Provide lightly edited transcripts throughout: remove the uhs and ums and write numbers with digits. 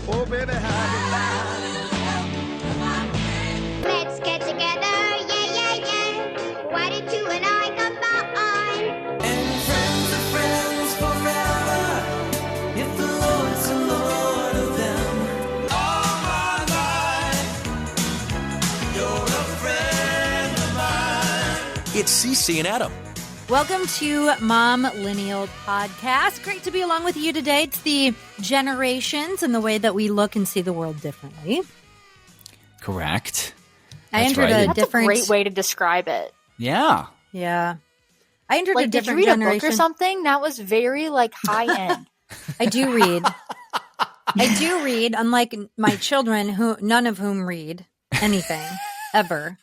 Oh, baby, how you Let's get together, yeah, yeah, yeah. Why did you and I combine? And friends are friends forever, if the Lord's the Lord of them. All my life, you're a friend of mine. It's Ceci and Adam. Welcome to Momlennial Podcast. Great to be along with you today. It's the generations and the way that we look and see the world differently. Correct. I entered right. a different. That's a great way to describe it. Yeah. Yeah, I entered a Like, did you different read generation. a book or something? That was very high end. I do read. I do read. Unlike my children, who none of whom read anything ever.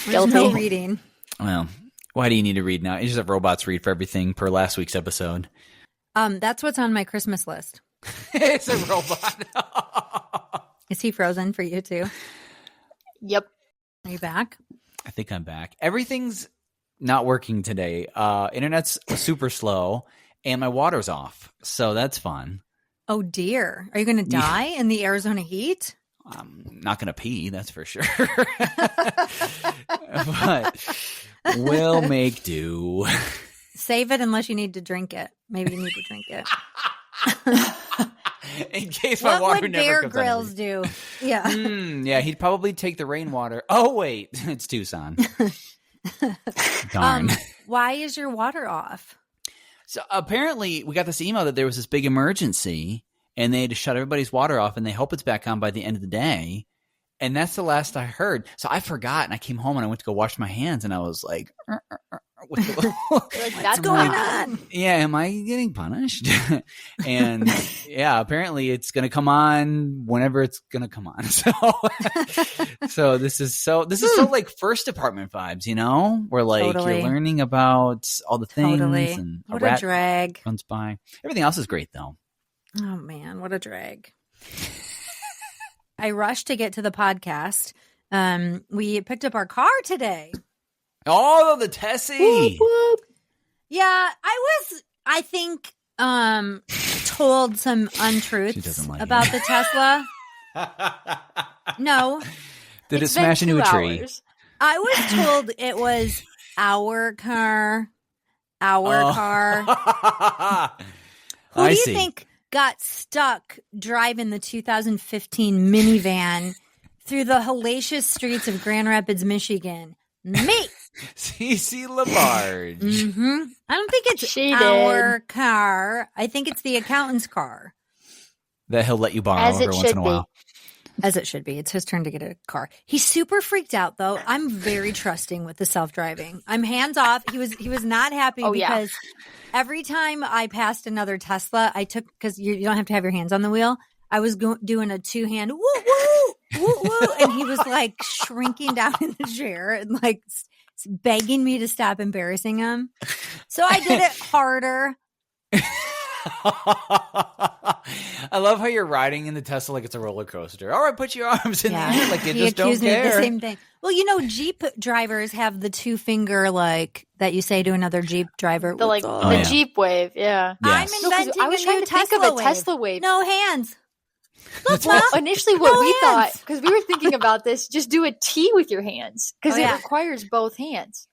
There's no reading. Well, why do you need to read now? You just have robots read for everything per last week's episode. That's what's on my Christmas list. It's a robot. Is he frozen for you too? Yep. Are you back? I think I'm back. Everything's not working today. Internet's super slow, and my water's off. So that's fun. Oh dear. Are you going to die in the Arizona heat? I'm not going to pee, that's for sure. But we'll make do. Save it unless you need to drink it. Maybe you need to drink it. In case my What water would never Bear comes Grylls out. do? Yeah. Yeah, he'd probably take the rainwater. Oh, wait. It's Tucson. Darn. Why is your water off? So apparently we got this email that there was this big emergency and they had to shut everybody's water off and they hope it's back on by the end of the day. And that's the last I heard. So I forgot and I came home and I went to go wash my hands and I was like, That's going on. yeah, am I getting punished? And yeah, apparently it's going to come on whenever it's going to come on. So this is so like first apartment vibes, you know, where like Totally. you're learning about all the things Totally. and What a a rat drag. runs by. Everything else is great though. Oh, man. What a drag. I rushed to get to the podcast. We picked up our car today. Oh, the Tessie. Yeah, I think, told some She untruths doesn't like about it. the Tesla. No, Did it It's been smash into 2 a tree? hours. I was told it was our car. Our car. Who I do you see. think got stuck driving the 2015 minivan through the hellacious streets of Grand Rapids, Michigan? Me. Cece Labarge. I don't think it's She our car. I think it's the accountant's car. That he'll let you borrow As it every once in should a be. while. As it should be. It's his turn to get a car. He's super freaked out, though. I'm very trusting with the self-driving. I'm hands off. He was not happy Oh, yeah. because every time I passed another Tesla, I took, because you don't have to have your hands on the wheel. I was doing a two-hand woo woo woo woo, and he was like shrinking down in the chair and like begging me to stop embarrassing him. So I did it harder. I love how you're riding in the Tesla like it's a roller coaster. All right, put your arms in the air like you He just don't accused me of the care. same thing. Well, you know, Jeep drivers have the two finger like that you say to another Jeep driver. The What's the up? yeah. Jeep wave, yeah. Yes. I'm No, 'cause inventing I was a trying new to think Tesla of a Tesla wave. No hands. Look, Well, Mom. initially what No we hands. thought, because we were thinking about this, just do a T with your hands because Oh, it yeah. requires both hands.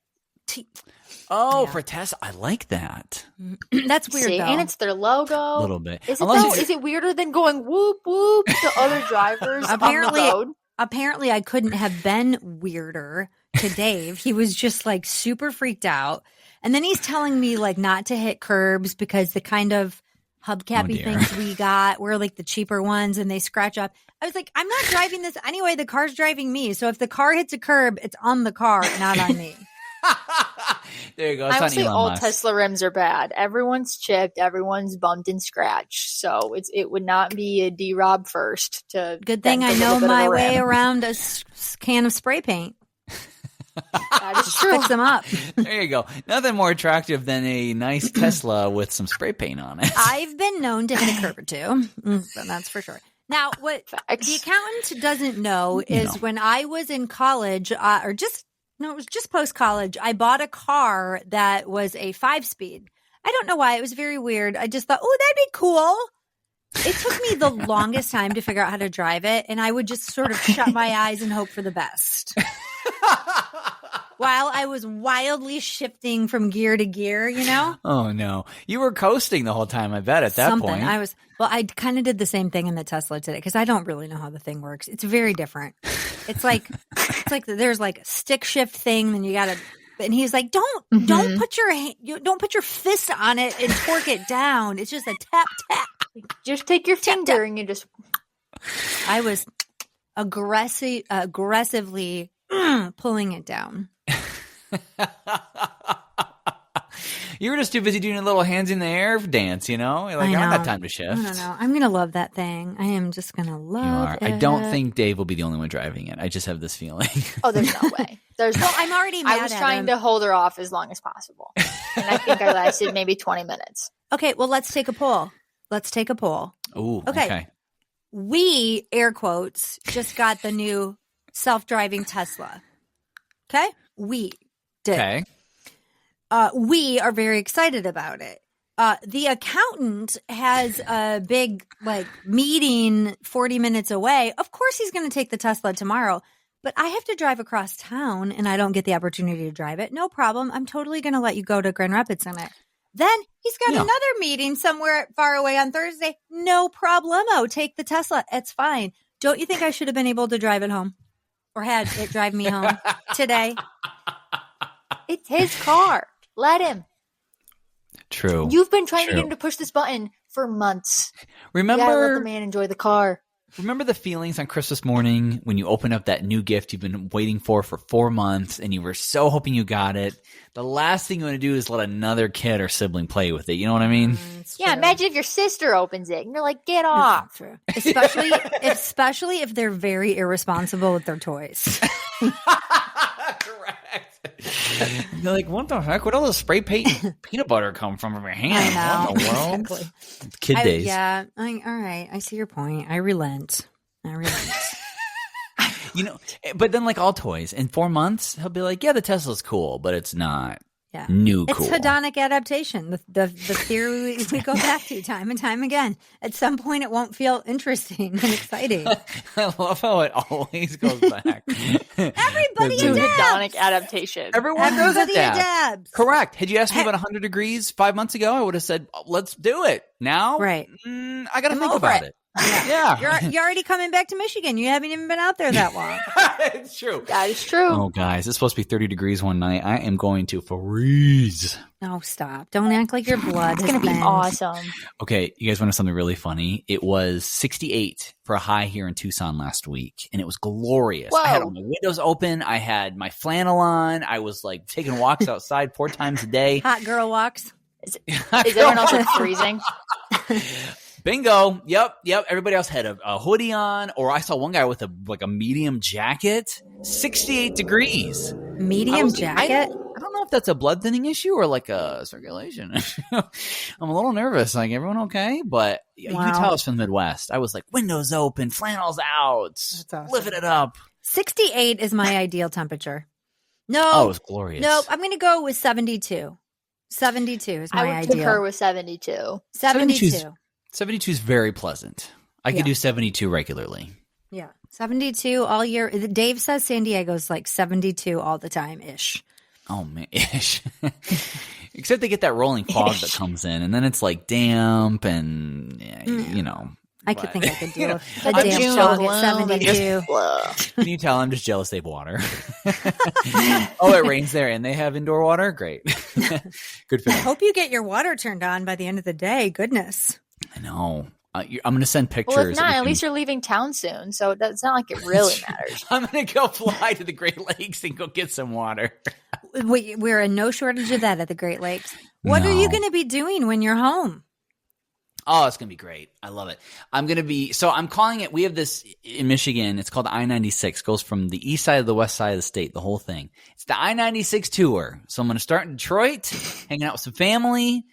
Oh, Yeah. for Tesla, I like that That's weird See, though. and it's their logo. a little bit. Is it Unless though? it's- Is it weirder than going whoop whoop to other drivers Apparently- on the road? Apparently, I couldn't have been weirder to Dave. He was just like super freaked out. And then he's telling me like not to hit curbs because the kind of hubcappy dear. things we got were like the cheaper ones and they scratch up. I was like, I'm not driving this anyway. The car's driving me. So if the car hits a curb, it's on the car, not on me. There you go. It's I would on say Elon all Musk. Tesla rims are bad. Everyone's chipped. Everyone's bumped and scratched. So it would not be a D-Rob first to. Good thing bend I a little know bit of my a way rim. around a can of spray paint. That is true. Fix them up. There you go. Nothing more attractive than a nice Tesla with some spray paint on it. I've been known to hit a curb or two. That's for sure. Now, what Facts. the accountant doesn't know is when I was in college, it was just post college, I bought a car that was a 5-speed. I don't know why. It was very weird. I just thought, oh, that'd be cool. It took me the longest time to figure out how to drive it, and I would just sort of shut my eyes and hope for the best. While I was wildly shifting from gear to gear, you know? Oh, no. You were coasting the whole time, I bet, at that point. I kind of did the same thing in the Tesla today because I don't really know how the thing works. It's very different. It's like there's like a stick shift thing, then you got to, and he's like, don't put your fist on it and torque it down. It's just a tap, tap. Just take your finger and you just. I was aggressively pulling it down. You were just too busy doing a little hands in the air dance, you know? You're like, I don't got time to shift. I don't know. I'm going to love that thing. I am just going to love it. I don't think Dave will be the only one driving it. I just have this feeling. Oh, there's no way. I'm already mad at him. I was trying to hold her off as long as possible. And I think I lasted maybe 20 minutes. Okay, well, let's take a poll. Ooh, okay. We, air quotes, just got the new self-driving Tesla. Okay? We did. Okay. We are very excited about it. The accountant has a big meeting 40 minutes away. Of course he's going to take the Tesla tomorrow, but I have to drive across town and I don't get the opportunity to drive it. No problem. I'm totally going to let you go to Grand Rapids on it. Then he's got another meeting somewhere far away on Thursday. No problemo. Take the Tesla. It's fine. Don't you think I should have been able to drive it home or had it drive me home today? It's his car. Let him. True. You've been trying to get him to push this button for months. Remember, you gotta let the man enjoy the car. Remember the feelings on Christmas morning when you open up that new gift you've been waiting for 4 months and you were so hoping you got it? The last thing you want to do is let another kid or sibling play with it. You know what I mean? Yeah, imagine if your sister opens it and you're like, get off. True. Especially if they're very irresponsible with their toys. Correct. You're like, what the heck? Where'd all the spray paint peanut butter come from your hand? I know. What in the world? Exactly. Kid days. Yeah. All right. I see your point. I relent. You know, but then like all toys, in 4 months, he'll be like, yeah, the Tesla's cool, but it's not new cool. It's hedonic adaptation. The theory we go back to time and time again. At some point, it won't feel interesting and exciting. I love how it always goes back. Everybody to adapts. hedonic adaptation. Everyone does Everybody adapt. adapts. Correct. Had you asked me about 100 degrees 5 months ago, I would have said, let's do it. Now, right. I got to I'm think over about it. it. Yeah. You're already coming back to Michigan. You haven't even been out there that long. It's true. That is true. Oh, guys, it's supposed to be 30 degrees one night. I am going to freeze. No, stop. Don't act like your blood It's going to be awesome. Okay, you guys want to know something really funny? It was 68 for a high here in Tucson last week, and it was glorious. Whoa. I had all my windows open. I had my flannel on. I was like taking walks outside 4 times a day. Hot girl walks. Is everyone else like freezing? Bingo. Yep. Everybody else had a hoodie on, or I saw one guy with a medium jacket. 68 degrees. Medium jacket? I don't know if that's a blood thinning issue or like a circulation issue. I'm a little nervous. Like, everyone okay? But you can tell it's from the Midwest. I was like, windows open, flannels out, awesome. living it up. 68 is my ideal temperature. No. Oh, it was glorious. No, I'm going to go with 72. 72 is my I would ideal. concur with 72. 72. 72 is very pleasant. I could do 72 regularly. Yeah. 72 all year. Dave says San Diego's like 72 all the time ish. Oh, man. Ish. Except they get that rolling fog that comes in, and then it's like damp and, you know. I could think I could deal with a Like damn June fog gloom at and 72. Can you tell I'm just jealous they have water? Oh, it rains there and they have indoor water? Great. Good for I them. hope you get your water turned on by the end of the day. Goodness. I know. I'm going to send pictures. Well, if not, at least you're leaving town soon, so it's not like it really matters. I'm going to go fly to the Great Lakes and go get some water. We're in no shortage of that at the Great Lakes. What are you going to be doing when you're home? Oh, it's going to be great. I love it. I'm calling it, we have this in Michigan. It's called the I-96. Goes from the east side to the west side of the state, the whole thing. It's the I-96 tour. So I'm going to start in Detroit, hanging out with some family,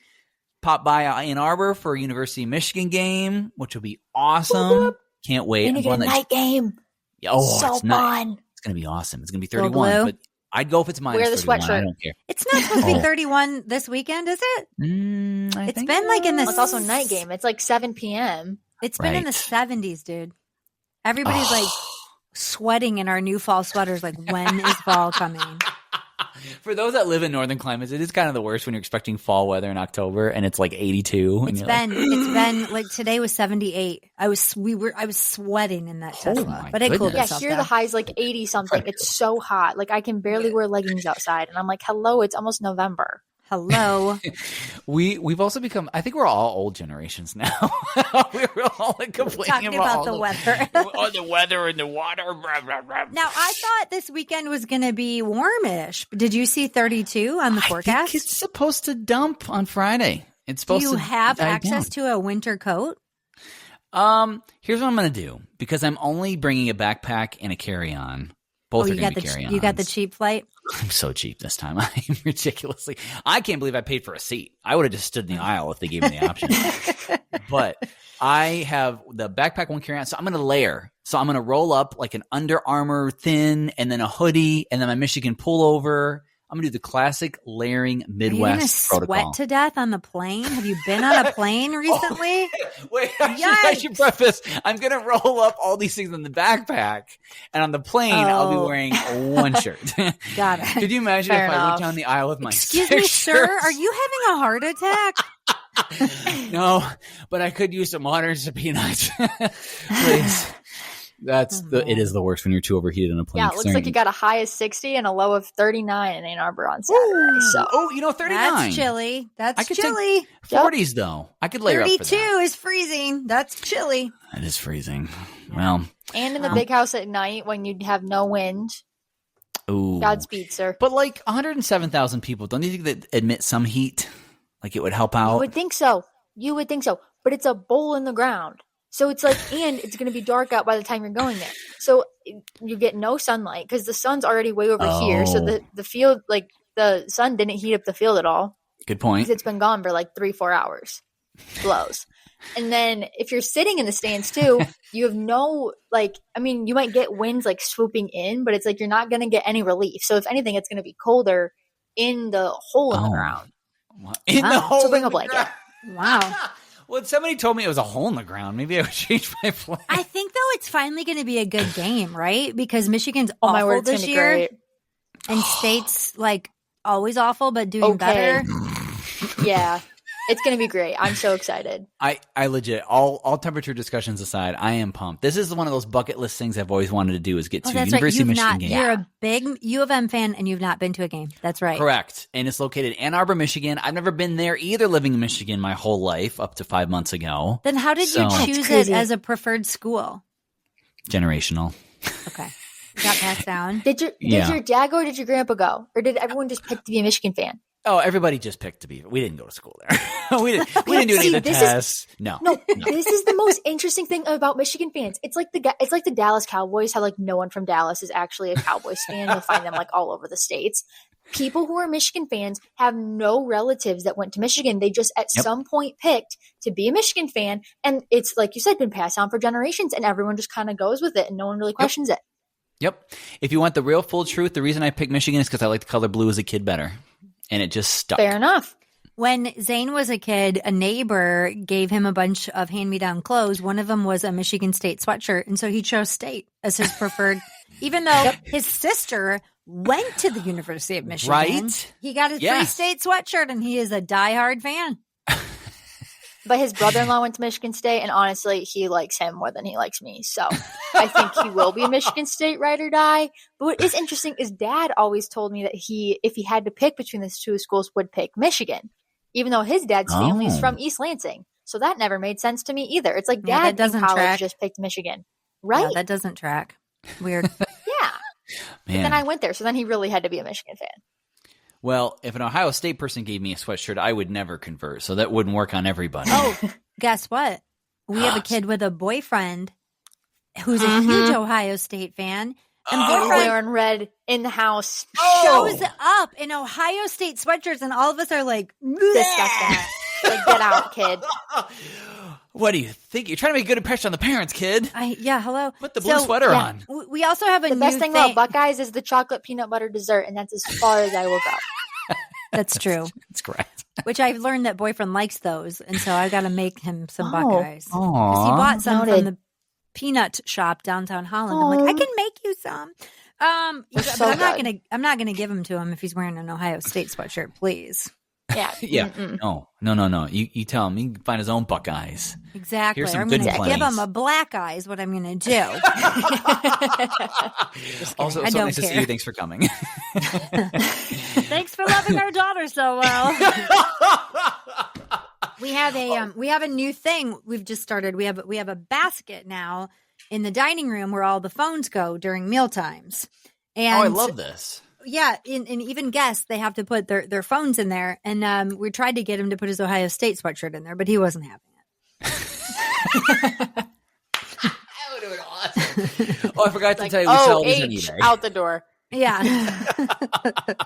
pop by Ann Arbor for a University of Michigan game, which will be awesome. Can't wait. And you get a night game. Oh, so it's fun. nice. It's going to be awesome. It's going to be Go 31, blue. but I'd go if it's minus Wear the 31. I sweatshirt. don't care. It's not supposed to be 31 this weekend, is it? I It's think been like in the Well, it's also a night game. It's like 7 p.m. It's been in the Right. 70s, dude. Everybody's like sweating in our new fall sweaters. Like, when is fall coming? For those that live in northern climates, it is kind of the worst when you're expecting fall weather in October and it's like 82. And It's you're been like today was 78. I was sweating in that Oh Tesla, my but it cooled goodness. Yeah, itself here down. the high's like 80 something. It's so hot. Like I can barely wear leggings outside. And I'm like, hello, it's almost November. Hello. We've also become, I think we're all old generations now. We're all like complaining Talking about all the weather. oh, the weather and the water. Blah, blah, blah. Now, I thought this weekend was going to be warmish. Did you see 32 on the I forecast? think it's supposed to dump on Friday. It's Do supposed you to have die access down. to a winter coat? Here's what I'm going to do because I'm only bringing a backpack and a carry-on. Both are you going got to be carry-ons. you got the cheap flight? I'm so cheap this time. I'm ridiculously. I can't believe I paid for a seat. I would have just stood in the aisle if they gave me the option. But I have the backpack one carry on, so I'm going to layer. So I'm going to roll up like an Under Armour thin, and then a hoodie, and then my Michigan pullover. I'm going to do the classic layering Are you going to Midwest protocol. sweat to death on the plane? Have you been on a plane recently? Wait, I should preface. I'm going to roll up all these things in the backpack, and on the plane, I'll be Oh. wearing one shirt. Got it. Could you imagine Fair if I enough. went down the aisle with my Excuse 6 me, sir. shirts? Are you having a heart attack? No, but I could use some water and some peanuts. Please. It is the worst when you're too overheated on a plane. Yeah, it looks like you got a high of 60 and a low of 39 in Ann Arbor on Saturday. So Oh, 39. That's chilly. I That's could chilly. 40s though. I could layer up for 32 that. is freezing. That's chilly. It is freezing. Well, and in the big house at night when you have no wind. ooh. Godspeed, sir. But like 107,000 people, don't you think that admit some heat? Like it would help out? You would think so. But it's a bowl in the ground. So it's like, and it's going to be dark out by the time you're going there. So you get no sunlight because the sun's already way over here. So Oh. the field, like the sun didn't heat up the field at all Good point. because it's been gone for like 3-4 hours. Blows. And then if you're sitting in the stands too, you have no, like, I mean, you might get winds like swooping in, but it's like you're not going to get any relief. So if anything, it's going to be colder in the hole in the Oh. ground. In the Wow. hole So bring in a the blanket. ground. Wow. Well, somebody told me it was a hole in the ground. Maybe I would change my plan. I think, though, it's finally going to be a good game, right? Because Michigan's Oh awful my word, it's this going to be year. great. And State's, like, always awful, but doing Okay. better. Yeah. It's going to be great. I'm so excited. I legit, all temperature discussions aside, I am pumped. This is one of those bucket list things I've always wanted to do is get Oh, to a that's right. University of You've Michigan not. game. You're a big U of M fan, and you've not been to a game. That's right. Correct. And it's located in Ann Arbor, Michigan. I've never been there either, living in Michigan my whole life up to 5 months ago. Then how did you So- choose it crazy. as a preferred school? Generational. Okay. Got passed down. Did your dad go or did your grandpa go? Or did everyone just pick to be a Michigan fan? Oh, everybody just picked to be. We didn't go to school there. we didn't do any See, of the this is- tests. No. This is the most interesting thing about Michigan fans. It's like the Dallas Cowboys, how like no one from Dallas is actually a Cowboys fan. You'll find them like all over the states. People who are Michigan fans have no relatives that went to Michigan. They just at Yep. some point picked to be a Michigan fan. And it's like you said, been passed down for generations and everyone just kind of goes with it and no one really questions it. Yep. If you want the real full truth, the reason I picked Michigan is because I liked the color blue as a kid better. And it just stuck. Fair enough. When Zane was a kid, a neighbor gave him a bunch of hand-me-down clothes. One of them was a Michigan State sweatshirt, and so he chose State as his preferred, even though his sister went to the University of Michigan. Right? He got his free Yes. State sweatshirt, and he is a diehard fan. But his brother-in-law went to Michigan State, and honestly, he likes him more than he likes me. So I think he will be a Michigan State ride or die. But what is interesting is Dad always told me that he, if he had to pick between the two schools, would pick Michigan, even though his dad's family is Oh. from East Lansing. So that never made sense to me either. It's like Yeah, that Dad in doesn't college track. just picked Michigan, Yeah, right? that doesn't track. Weird. Yeah. But Man. then I went there, so then he really had to be a Michigan fan. Well, if an Ohio State person gave me a sweatshirt, I would never convert. So that wouldn't work on everybody. Oh, guess what? We have a kid with a boyfriend who's a huge Ohio State fan. And He's boyfriend wearing red in the house. shows up in Ohio State sweatshirts, and all of us are like, Disgusting. Like, get out, kid. What do you think? You're trying to make a good impression on the parents, kid. Hello. Put the blue sweater yeah. on. We also have a The new best thing about Buckeyes is the chocolate peanut butter dessert, and that's as far as I will go. That's true. That's correct. which I've learned that boyfriend likes those. And so I got to make him some Oh. Buckeyes. 'Cause Aw. he bought some from Noted. the peanut shop downtown Holland. I'm like, I can make you some. But so I'm not gonna give them to him if he's wearing an Ohio State sweatshirt, please. Yeah. Yeah. Mm-mm. No. You tell him he can find his own Buckeyes. Exactly. Here's some I'm good gonna give plays. him a black eye is what I'm gonna do. Also, I so don't nice to see care. you. Thanks for coming. Thanks for loving our daughter so well. We have a new thing we've just started. We have a basket now in the dining room where all the phones go during meal times. And I love this. yeah, and even guests, they have to put their phones in there. And we tried to get him to put his Ohio State sweatshirt in there, but he wasn't having it. That would have been awesome. Oh, I forgot to tell you, we Oh, sell these on H eBay. out the door. Yeah.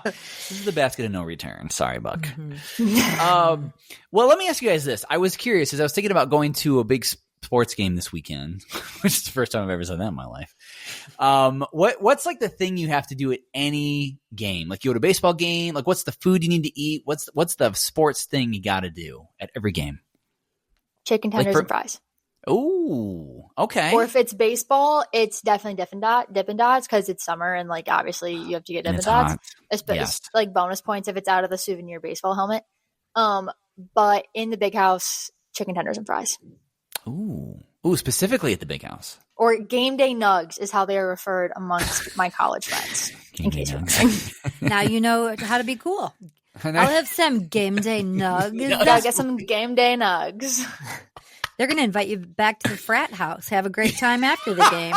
This is the basket of no return. Sorry, Buck. Mhm. Well, let me ask you guys this. I was curious as I was thinking about going to a big sports game this weekend, which is the first time I've ever said that in my life. What's like the thing you have to do at any game? Like you go to a baseball game, like what's the food you need to eat? What's the sports thing you got to do at every game? Chicken Like tenders for- and fries. Ooh, okay. Or if it's baseball, it's definitely Dippin' Dots because it's summer and like obviously you have to get And Dippin' it's Dots. hot. It's Yes. like bonus points if it's out of the souvenir baseball helmet. But in the big house, chicken tenders and fries. Ooh, specifically at the big house. Or game day nugs is how they are referred amongst my college friends. In case you're wondering. Now you know how to be cool. I'll have some game day nugs. Gotta get some game day nugs. They're going to invite you back to the frat house. Have a great time after the game.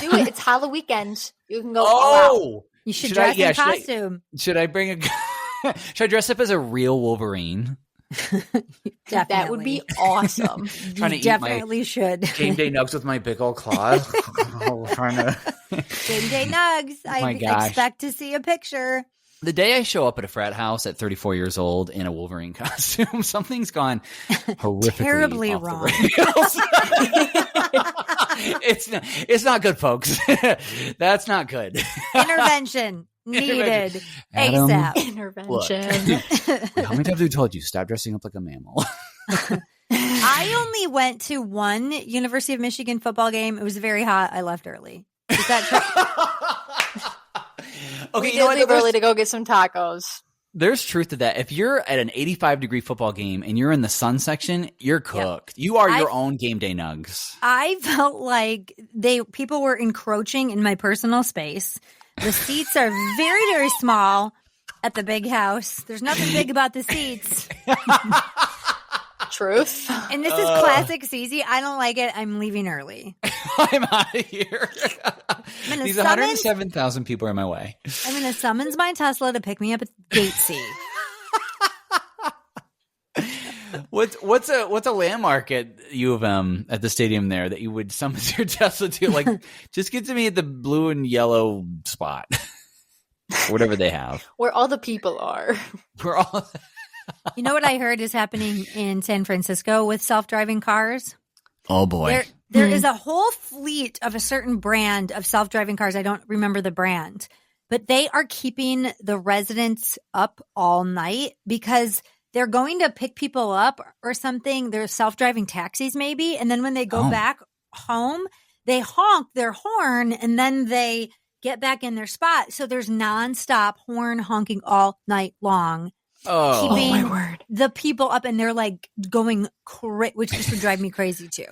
Do it. It's Halloween weekend. You can go all out. Oh, You should Should dress I- in should I- costume. should I bring a? Should I dress up as a real Wolverine? Definitely. That would be awesome. Trying to You eat my definitely should. game day nugs with my big old claws. Trying to. Game day nugs. I my gosh. expect to see a picture. The day I show up at a frat house at 34 years old in a Wolverine costume, something's gone horrifically Terribly off the wrong. rails. It's not good, folks. That's not good. Intervention needed Adam, ASAP. Intervention. How many times have we told you stop dressing up like a mammal? I only went to one University of Michigan football game. It was very hot. I left early. Is that true? Okay, We you know did what? leave early to go get some tacos. There's truth to that. If you're at an 85-degree football game and you're in the sun section, you're cooked. You are your own game day nugs. I felt like people were encroaching in my personal space. The seats are very, very small at the big house. There's nothing big about the seats. Truth. And this is classic Ceci. I don't like it. I'm leaving early. I'm out of here. gonna These summons- 107,000 people are in my way. I'm going to summons my Tesla to pick me up at Gate C. What's a landmark at U of M at the stadium there that you would summon your Tesla to? Like, just get to me at the blue and yellow spot, whatever they have. Where all the people are. We're all. You know what I heard is happening in San Francisco with self-driving cars? Oh boy! There is a whole fleet of a certain brand of self-driving cars. I don't remember the brand, but they are keeping the residents up all night because they're going to pick people up or something. They're self-driving taxis maybe. And then when they go back home, they honk their horn and then they get back in their spot. So there's nonstop horn honking all night long. Oh, Keeping my word. the people up, and they're like going which just would drive me crazy too.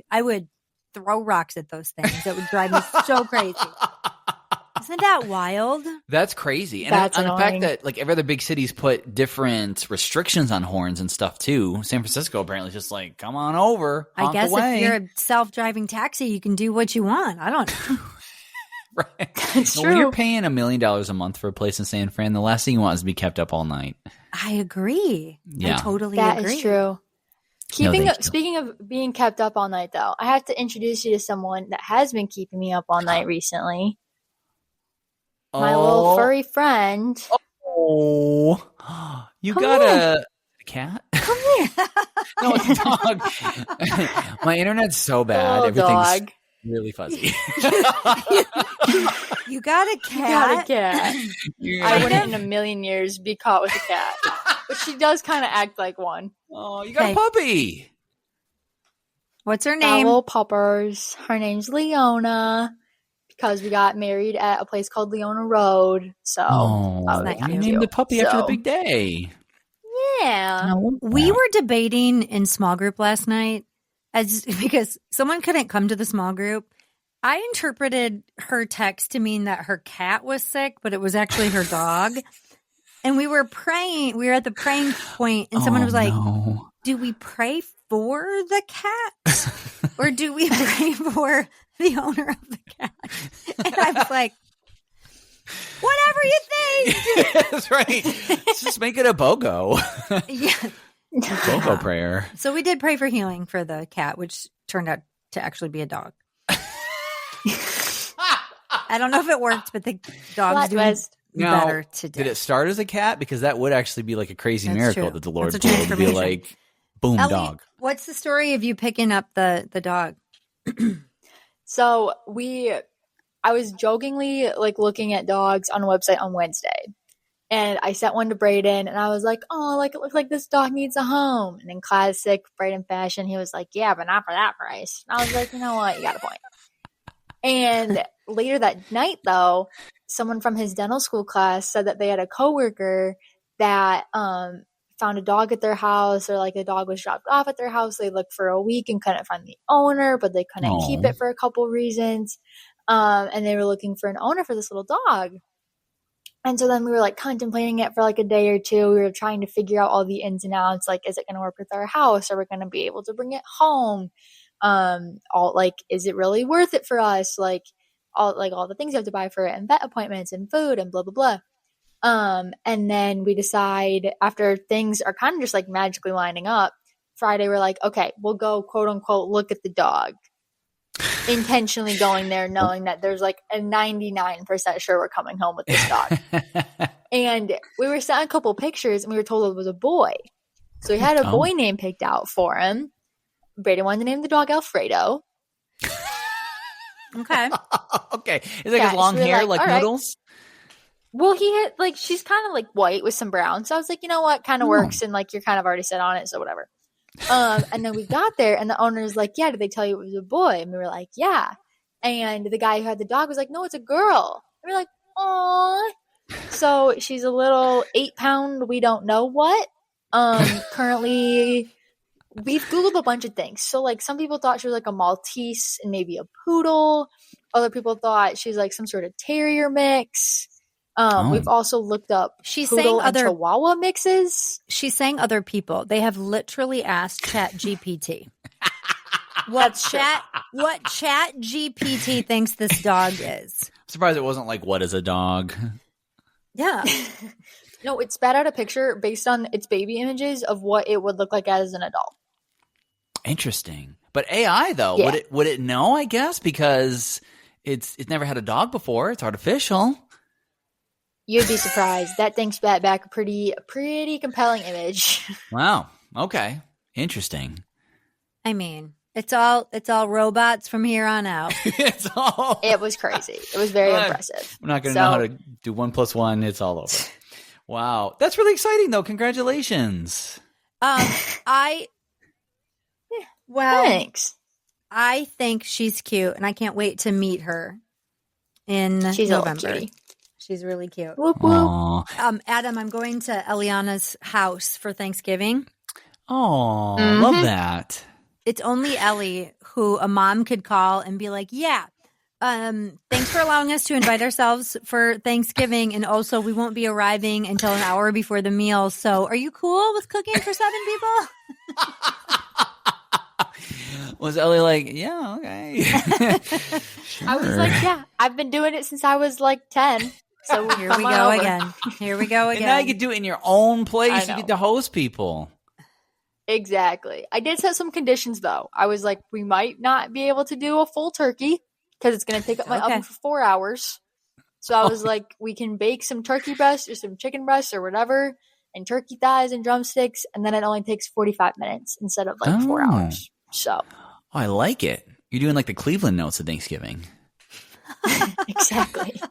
I would throw rocks at those things. That would drive me so crazy. Isn't that wild? that's crazy. And That's on the fact annoying. that like every other big cities put different restrictions on horns and stuff too. San Francisco apparently is just like, come on over. I honk guess away. if you're a self-driving taxi, you can do what you want. I don't know. Right. It's When you're true. paying $1 million a month for a place in San Fran, the last thing you want is to be kept up all night. I agree. Yeah. I totally That agree. is true. thank you. Speaking of being kept up all night, though, I have to introduce you to someone that has been keeping me up all night recently. My little furry friend. Oh, you Come got here. a cat? Come here. No, it's a dog. My internet's so bad. Oh, Everything's dog. really fuzzy. You got a You got a cat? cat. You I got- wouldn't in a million years be caught with a cat. But she does kind of act like one. Oh, you got Okay. a puppy. What's her Got name? little puppers. Her name's Leona because we got married at a place called Leona Road. So Oh, I was that you cute? named the puppy after the So, big day. yeah. We were debating in small group last night because someone couldn't come to the small group. I interpreted her text to mean that her cat was sick, but it was actually her dog. And we were praying. We were at the praying point, and someone was like, no. do we pray for the cat or do we pray for the owner of the cat? And I was like, whatever you think. That's right. Let's just make it a BOGO. Yeah. BOGO prayer. So we did pray for healing for the cat, which turned out to actually be a dog. I don't know if it worked, but the dog's Plot doing twist. Now, better today. did it start as a cat? Because that would actually be like a crazy That's miracle true. that the Lord That's a pulled to be transformation. like, boom, Ellie, dog. what's the story of you picking up the dog? So I was jokingly like looking at dogs on a website on Wednesday. And I sent one to Brayden and I was like, oh, like it looks like this dog needs a home. And in classic Brayden fashion, he was like, yeah, but not for that price. And I was like, you know what? You got a point. And later that night, though, someone from his dental school class said that they had a coworker that found a dog at their house, or like a dog was dropped off at their house. They looked for a week and couldn't find the owner, but they couldn't keep it for a couple reasons. And they were looking for an owner for this little dog. And so then we were like contemplating it for like a day or two. We were trying to figure out all the ins and outs. Like, is it going to work with our house? Are we going to be able to bring it home? All like, is it really worth it for us? Like all the things you have to buy for it, and vet appointments and food and blah, blah, blah. And then we decide, after things are kind of just like magically lining up, Friday we're like, okay, we'll go quote unquote look at the dog. Intentionally going there knowing that there's like a 99% sure we're coming home with this dog. And we were sent a couple pictures and we were told it was a boy. So we had a boy name picked out for him. Brady wanted to name the dog Alfredo. Okay. Okay. Is it like his long so we're hair, like, like all right. noodles? Well, he had like, she's kind of like white with some brown. So I was like, you know what, kind of works. And like, you're kind of already set on it. So whatever. And then we got there and the owner's like, yeah, did they tell you it was a boy? And we were like, yeah. And the guy who had the dog was like, no, it's a girl. And we're like, aw. So she's a little 8-pound, we don't know what. Currently, we've Googled a bunch of things. So like some people thought she was like a Maltese and maybe a poodle. Other people thought she's like some sort of terrier mix. We've also looked up She's poodle saying and Chihuahua mixes. She's saying other people. They have literally asked Chat GPT. What Chat GPT thinks this dog is. I'm surprised it wasn't like, what is a dog? Yeah. No, it spat out a picture based on its baby images of what it would look like as an adult. Interesting. But AI though, Yeah. would it know, I guess, because it's never had a dog before. It's artificial. You'd be surprised. That thing spat back a pretty compelling image. Wow. Okay. Interesting. I mean, it's all robots from here on out. It's all. It was crazy. It was very Well, impressive. I'm not going to know how to do 1 + 1. It's all over. Wow. That's really exciting though. Congratulations. Thanks. I think she's cute, and I can't wait to meet her in She's a little November. cutie. She's really cute. Whoop, whoop. Aw. Adam, I'm going to Eliana's house for Thanksgiving. Oh, Mm-hmm. love that. It's only Ellie who a mom could call and be like, yeah, thanks for allowing us to invite ourselves for Thanksgiving. And also we won't be arriving until an hour before the meal. So are you cool with cooking for 7 people? Was Ellie like, yeah, okay. I was like, yeah, I've been doing it since I was like 10. So Here come we on go over. again. Here we go And again. now you can do it in your own place. I You know. get to host people. Exactly. I did set some conditions though. I was like, we might not be able to do a full turkey because it's going to take up my Okay. oven for 4 hours. So I was like, we can bake some turkey breasts or some chicken breasts or whatever, and turkey thighs and drumsticks, and then it only takes 45 minutes instead of like 4 Oh. hours. So Oh, I like it. You're doing like the Cleveland notes of Thanksgiving. exactly.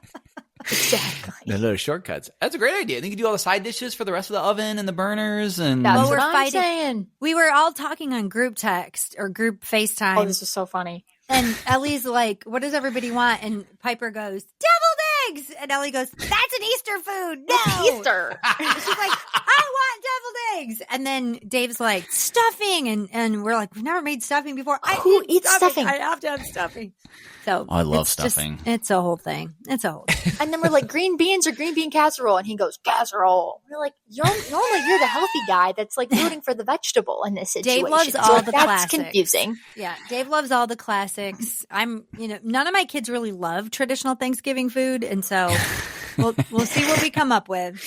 Exactly. The little shortcuts. That's a great idea. And you can do all the side dishes for the rest of the oven and the burners. And That's Well, what we're I'm fighting- saying. We were all talking on group text or group FaceTime. Oh, this is so funny. And Ellie's like, what does everybody want? And Piper goes, deviled eggs. And Ellie goes, that's an Easter food. No. Easter. And she's like, I want deviled eggs. And then Dave's like, stuffing. And we're like, we've never made stuffing before. Who need eats stuffing? I have to have stuffing. So I love it's just- stuffing. it's a whole thing. It's a whole thing. And then we're like, green beans or green bean casserole. And he goes, casserole. We're like, normally you're the healthy guy that's like rooting for the vegetable in this situation. Dave loves So all the that's classics. confusing. Yeah. Dave loves all the classics. None of my kids really love traditional Thanksgiving food. And so we'll see what we come up with.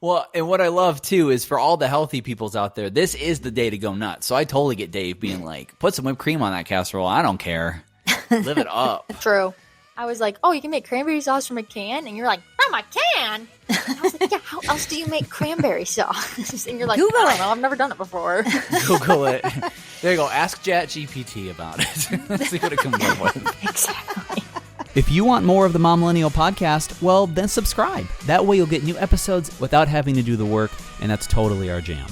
Well, and what I love too is for all the healthy peoples out there, this is the day to go nuts. So I totally get Dave being like, put some whipped cream on that casserole. I don't care. Live it up. True. I was like, oh, you can make cranberry sauce from a can? And you're like, from a can? And I was like, yeah, how else do you make cranberry sauce? And you're like, Google I don't it. know, I've never done it before. Google it. There you go. Ask ChatGPT about it. See what it comes up with. Exactly. If you want more of the Momlennial podcast, well, then subscribe. That way you'll get new episodes without having to do the work, and that's totally our jam.